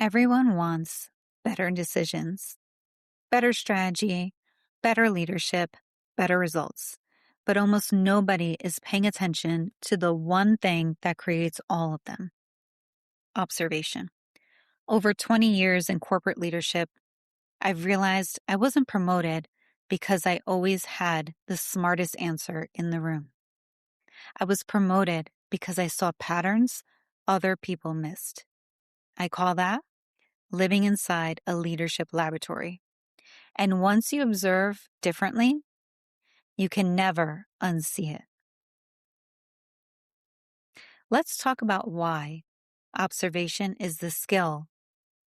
Everyone wants better decisions, better strategy, better leadership, better results. But almost nobody is paying attention to the one thing that creates all of them: observation. Over 20 years in corporate leadership, I've realized I wasn't promoted because I always had the smartest answer in the room. I was promoted because I saw patterns other people missed. I call that living inside a leadership laboratory. And once you observe differently, you can never unsee it. Let's talk about why observation is the skill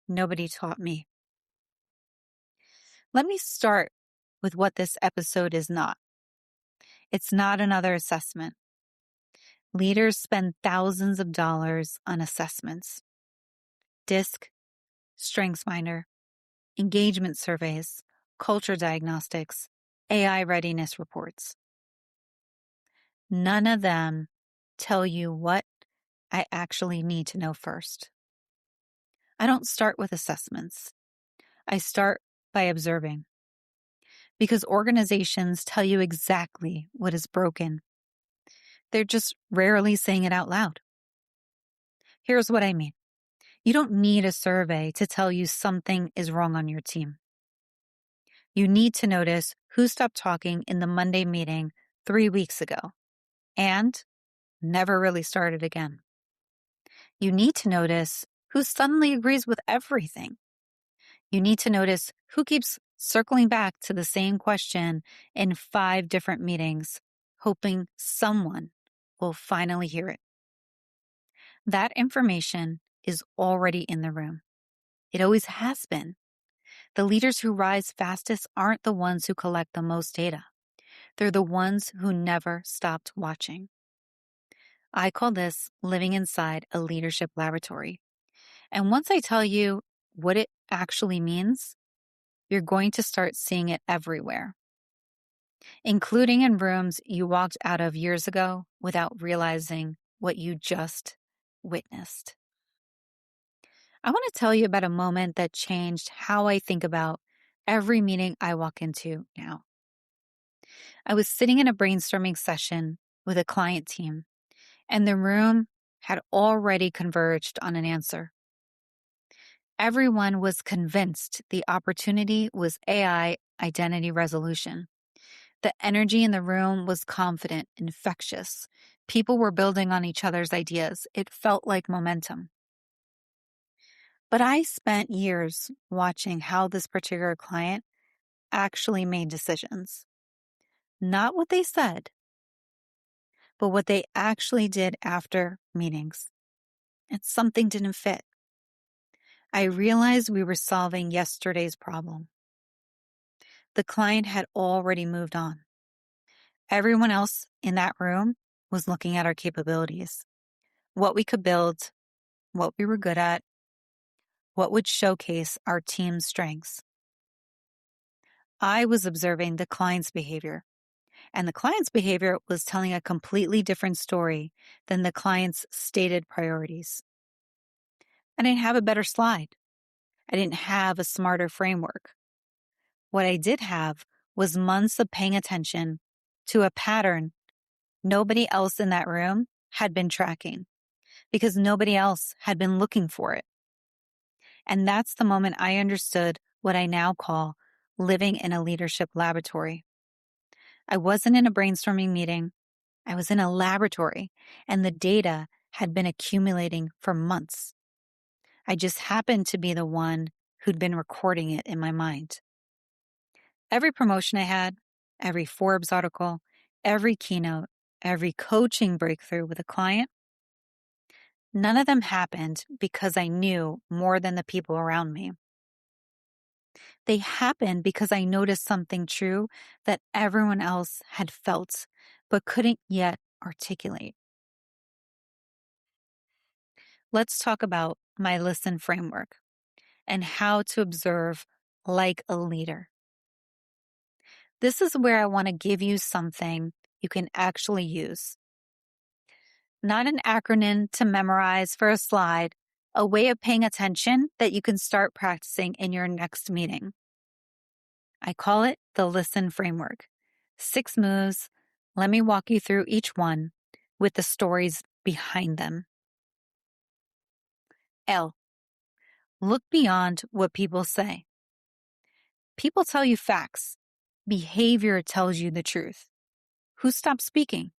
nobody taught me. Let me start with what this episode is not. It's not another assessment. Leaders spend thousands of dollars on assessments: DISC, StrengthsFinder, engagement surveys, culture diagnostics, AI readiness reports. None of them tell you what I actually need to know first. I don't start with assessments. I start by observing. Because organizations tell you exactly what is broken. They're just rarely saying it out loud. Here's what I mean. You don't need a survey to tell you something is wrong on your team. You need to notice who stopped talking in the Monday meeting 3 weeks ago and never really started again. You need to notice who suddenly agrees with everything. You need to notice who keeps circling back to the same question in 5 different meetings, hoping someone will finally hear it. That information is already in the room. It always has been. The leaders who rise fastest aren't the ones who collect the most data. They're the ones who never stopped watching. I call this living inside a leadership laboratory. And once I tell you what it actually means, you're going to start seeing it everywhere, including in rooms you walked out of years ago without realizing what you just witnessed. I want to tell you about a moment that changed how I think about every meeting I walk into now. I was sitting in a brainstorming session with a client team, and the room had already converged on an answer. Everyone was convinced the opportunity was AI identity resolution. The energy in the room was confident, infectious. People were building on each other's ideas. It felt like momentum. But I spent years watching how this particular client actually made decisions. Not what they said, but what they actually did after meetings. And something didn't fit. I realized we were solving yesterday's problem. The client had already moved on. Everyone else in that room was looking at our capabilities, what we could build, what we were good at, what would showcase our team's strengths. I was observing the client's behavior, and the client's behavior was telling a completely different story than the client's stated priorities. I didn't have a better slide. I didn't have a smarter framework. What I did have was months of paying attention to a pattern nobody else in that room had been tracking because nobody else had been looking for it. And that's the moment I understood what I now call living in a leadership laboratory. I wasn't in a brainstorming meeting. I was in a laboratory, and the data had been accumulating for months. I just happened to be the one who'd been recording it in my mind. Every promotion I had, every Forbes article, every keynote, every coaching breakthrough with a client, none of them happened because I knew more than the people around me. They happened because I noticed something true that everyone else had felt but couldn't yet articulate. Let's talk about my listen framework and how to observe like a leader. This is where I want to give you something you can actually use. Not an acronym to memorize for a slide, a way of paying attention that you can start practicing in your next meeting. I call it the Listen Framework. 6 moves. Let me walk you through each one with the stories behind them. L. Look beyond what people say. People tell you facts. Behavior tells you the truth. Who stopped speaking?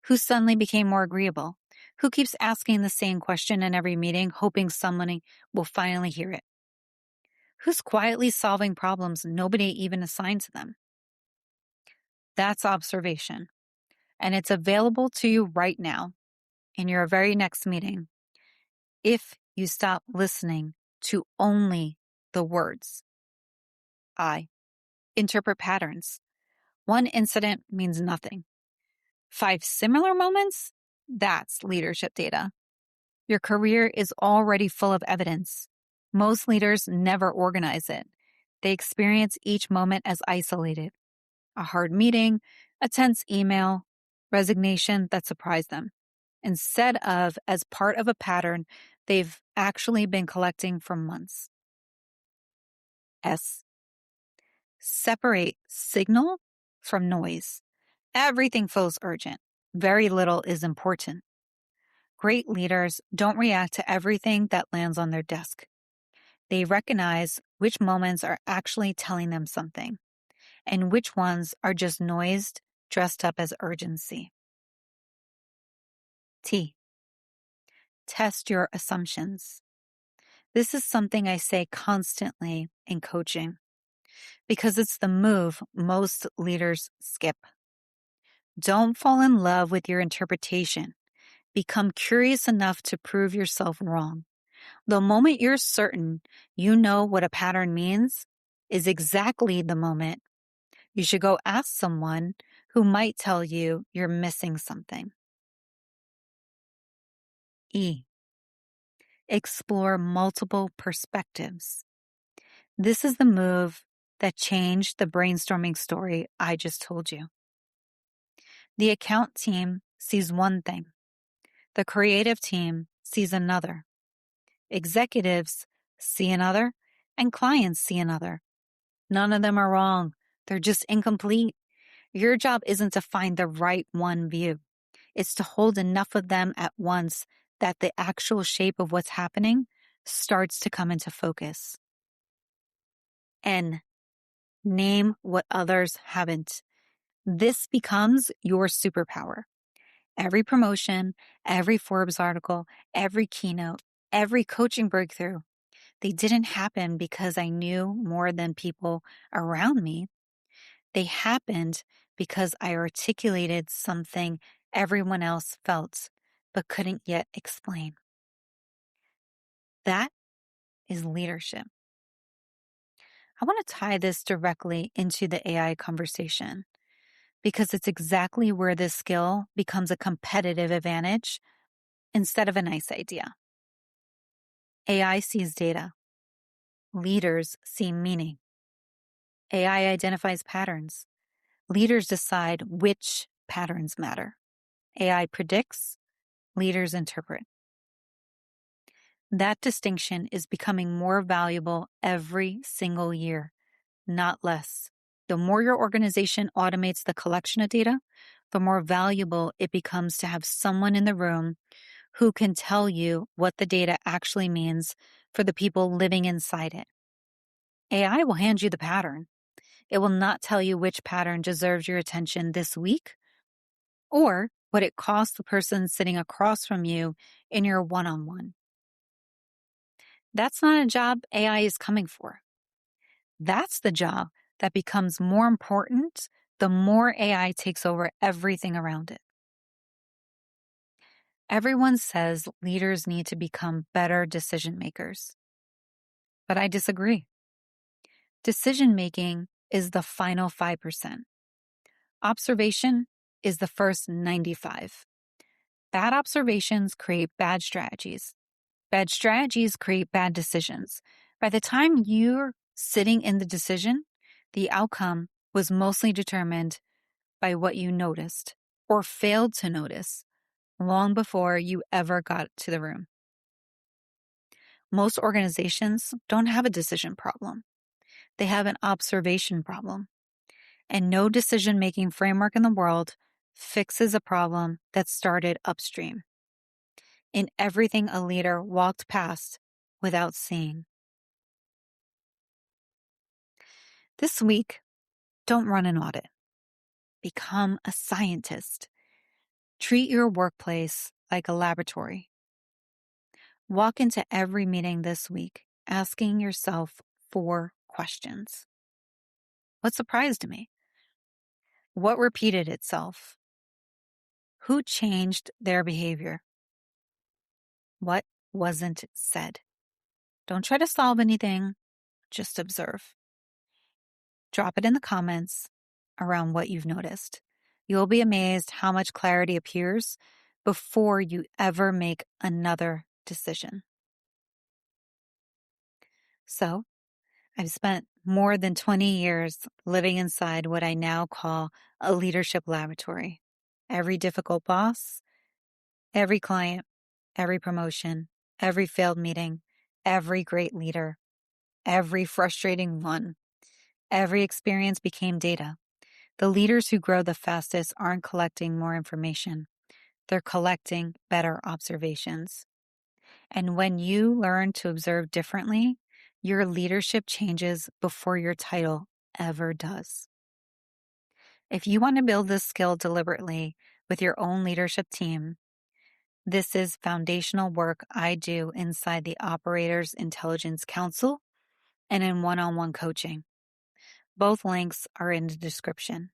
Who suddenly became more agreeable? Who keeps asking the same question in every meeting, hoping someone will finally hear it? Who's quietly solving problems nobody even assigned to them? That's observation. And it's available to you right now in your very next meeting if you stop listening to only the words. I. Interpret patterns. One incident means nothing. 5 similar moments? That's leadership data. Your career is already full of evidence. Most leaders never organize it. They experience each moment as isolated. A hard meeting, a tense email, resignation that surprised them, instead of as part of a pattern they've actually been collecting for months. S. Separate signal from noise. Everything feels urgent. Very little is important. Great leaders don't react to everything that lands on their desk. They recognize which moments are actually telling them something and which ones are just noise dressed up as urgency. T. Test your assumptions. This is something I say constantly in coaching because it's the move most leaders skip. Don't fall in love with your interpretation. Become curious enough to prove yourself wrong. The moment you're certain you know what a pattern means is exactly the moment you should go ask someone who might tell you you're missing something. E. Explore multiple perspectives. This is the move that changed the brainstorming story I just told you. The account team sees one thing. The creative team sees another. Executives see another, and clients see another. None of them are wrong. They're just incomplete. Your job isn't to find the right one view. It's to hold enough of them at once that the actual shape of what's happening starts to come into focus. N. Name what others haven't. This becomes your superpower. Every promotion, every Forbes article, every keynote, every coaching breakthrough, they didn't happen because I knew more than people around me. They happened because I articulated something everyone else felt but couldn't yet explain. That is leadership. I want to tie this directly into the AI conversation because it's exactly where this skill becomes a competitive advantage instead of a nice idea. AI sees data. Leaders see meaning. AI identifies patterns. Leaders decide which patterns matter. AI predicts. Leaders interpret. That distinction is becoming more valuable every single year, not less. The more your organization automates the collection of data, the more valuable it becomes to have someone in the room who can tell you what the data actually means for the people living inside it. AI will hand you the pattern. It will not tell you which pattern deserves your attention this week or what it costs the person sitting across from you in your one-on-one. That's not a job AI is coming for. That's the job that becomes more important the more AI takes over everything around it. Everyone says leaders need to become better decision makers. But I disagree. Decision making is the final 5%. Observation is the first 95. Bad observations create bad strategies. Bad strategies create bad decisions. By the time you're sitting in the decision, the outcome was mostly determined by what you noticed or failed to notice long before you ever got to the room. Most organizations don't have a decision problem. They have an observation problem. And no decision-making framework in the world fixes a problem that started upstream in everything a leader walked past without seeing. This week, don't run an audit. Become a scientist. Treat your workplace like a laboratory. Walk into every meeting this week asking yourself 4 questions. What surprised me? What repeated itself? Who changed their behavior? What wasn't said? Don't try to solve anything, just observe. Drop it in the comments around what you've noticed. You'll be amazed how much clarity appears before you ever make another decision. So, I've spent more than 20 years living inside what I now call a leadership laboratory. Every difficult boss, every client, every promotion, every failed meeting, every great leader, every frustrating one, every experience became data. The leaders who grow the fastest aren't collecting more information. They're collecting better observations. And when you learn to observe differently, your leadership changes before your title ever does. If you want to build this skill deliberately with your own leadership team, this is foundational work I do inside the Operators Intelligence Council and in one-on-one coaching. Both links are in the description.